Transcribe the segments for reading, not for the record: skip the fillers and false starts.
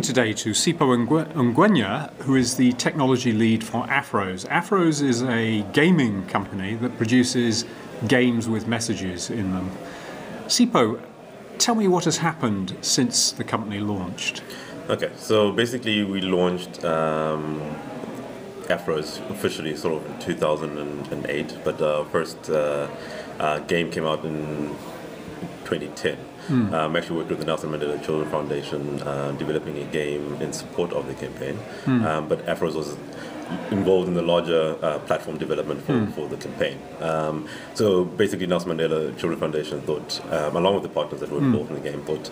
today to Sipho Ngwenya, who is the technology lead for Afroes. Afroes is a gaming company that produces games with messages in them. Sipho, tell me what has happened since the company launched. Okay, so basically we launched Afroes officially sort of in 2008, but the first game came out in 2010. Actually worked with the Nelson Mandela Children's Foundation developing a game in support of the campaign. But Afroes was involved in the larger platform development for the campaign. So basically Nelson Mandela Children's Foundation thought, along with the partners that were involved in the game, thought,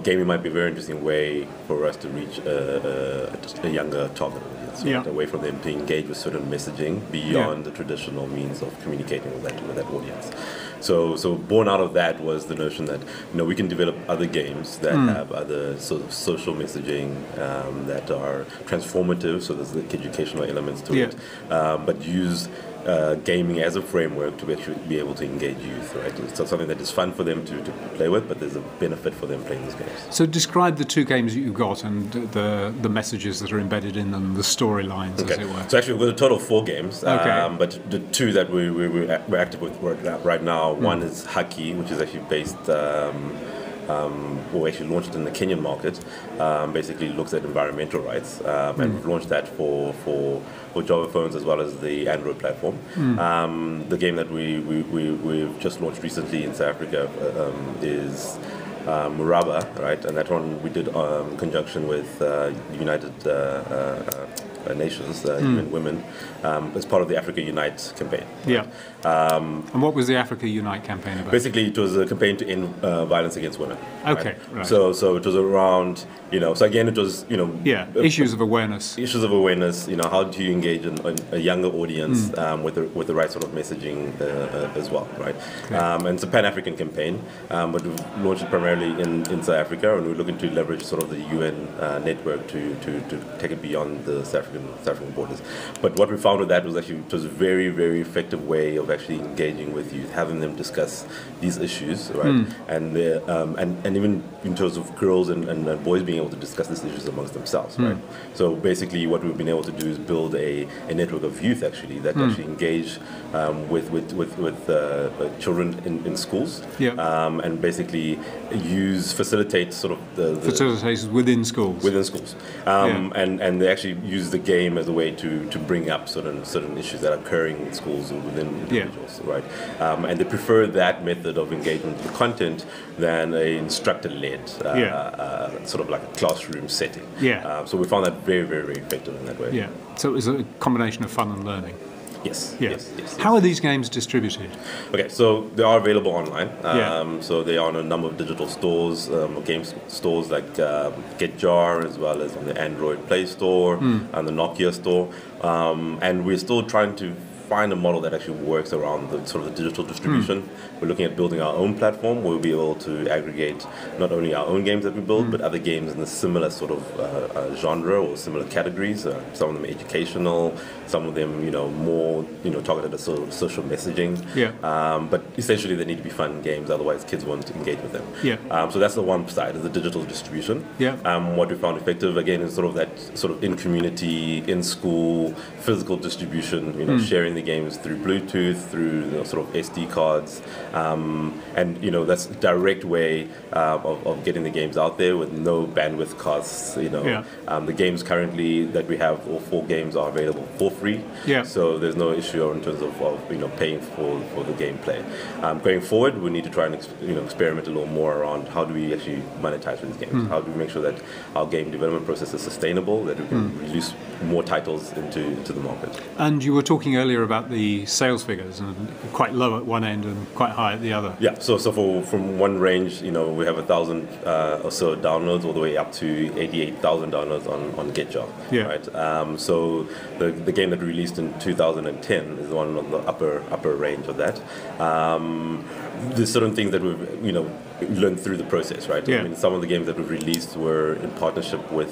gaming might be a very interesting way for us to reach a younger target audience, right? Away from them to engage with certain messaging beyond the traditional means of communicating with that audience. So born out of that was the notion that we can develop other games that have other sort of social messaging that are transformative. So there's the educational elements to it, but use gaming as a framework to actually be able to engage youth, right? So something that is fun for them to play with, but there's a benefit for them playing these games. So describe the two games that you've got and the messages that are embedded in them, the storylines, as it were. So actually we've got a total of 4 games, but the 2 that we're active with right now, one is Haki, which is actually based we actually launched in the Kenyan market. Basically looks at environmental rights, and we've launched that for Java phones as well as the Android platform. The game that we've just launched recently in South Africa is Muraba, right? And that one we did in conjunction with United Nations, UN Women, as part of the Africa Unite campaign. Right? And what was the Africa Unite campaign about? Basically, it was a campaign to end violence against women. Okay, right. So it was around, so again, it was, issues of awareness. Issues of awareness. How do you engage a younger audience with the right sort of messaging as well, right? Okay. And it's a Pan-African campaign, but we've launched it primarily in South Africa, and we're looking to leverage sort of the UN network to take it beyond the South African borders. But what we found with that was actually it was a very, very effective way of actually engaging with youth, having them discuss these issues, right? And even in terms of girls and boys being able to discuss these issues amongst themselves, right? So basically, what we've been able to do is build a network of youth actually that actually engage with children in schools, and basically facilitate sort of the facilitators within schools. And they actually use the game as a way to bring up certain issues that are occurring in schools and within individuals, right? And they prefer that method of engagement with content than an instructor-led, sort of like a classroom setting. So we found that very, very, very effective in that way. So it was a combination of fun and learning. Yes. How are these games distributed? Okay, so they are available online. So they are on a number of digital stores, game stores like GetJar, as well as on the Android Play Store and the Nokia Store. And we're still trying to find a model that actually works around the sort of the digital distribution. We're looking at building our own platform where we'll be able to aggregate not only our own games that we build, but other games in a similar sort of genre or similar categories. Some of them educational, some of them more targeted at sort of social messaging. But essentially they need to be fun games, otherwise kids won't engage with them. So that's the one side, is the digital distribution. What we found effective again is sort of that sort of in community, in school, physical distribution. Sharing the games through Bluetooth, through sort of SD cards, and that's a direct way of getting the games out there with no bandwidth costs. The games currently that we have, all 4 games, are available for free. So there's no issue in terms of paying for the gameplay. Going forward, we need to try and experiment a little more around how do we actually monetize for these games. How do we make sure that our game development process is sustainable, that we can release more titles into the market. And you were talking earlier about the sales figures, and quite low at one end and quite high at the other. So from one range, we have 1,000 or so downloads, all the way up to 88,000 downloads on GetJar. Right. So the game that we released in 2010 is the one on the upper range of that. There's certain things that we've learned through the process, right? Yeah. I mean, some of the games that we've released were in partnership with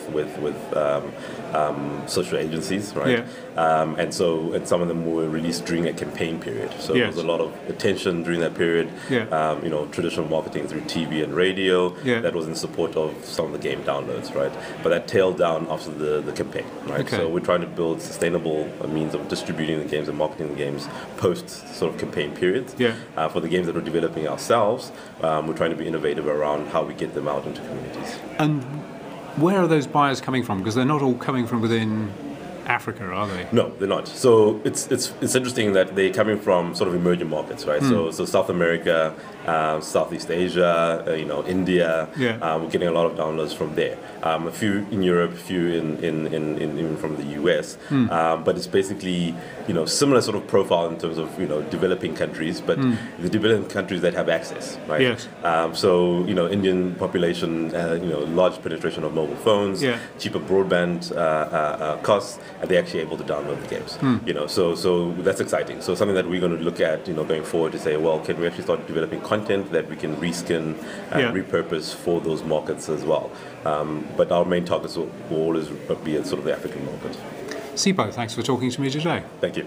social agencies, right? Yeah. And some of them were released during a campaign period. So Yes. there was a lot of attention during that period. Yeah. Traditional marketing through TV and radio. Yeah. That was in support of some of the game downloads, right? But that tailed down after the campaign, right? Okay. So we're trying to build sustainable means of distributing the games and marketing the games post sort of campaign periods. Yeah. For the games that we're developing ourselves, we're trying to be innovative around how we get them out into communities. And where are those buyers coming from? Because they're not all coming from within Africa, are they? No, they're not. So it's interesting that they're coming from sort of emerging markets, right? So South America, Southeast Asia, India. Yeah. We're getting a lot of downloads from there. A few in Europe, a few in from the US. But it's basically similar sort of profile in terms of developing countries, but the developing countries that have access, right? Yes. So Indian population, large penetration of mobile phones, Yeah. cheaper broadband costs, and they're actually able to download the games. So that's exciting. So something that we're going to look at, going forward to say, well, can we actually start developing content that we can reskin and repurpose for those markets as well? But our main targets will always be at sort of the African market. Sipho, thanks for talking to me today. Thank you.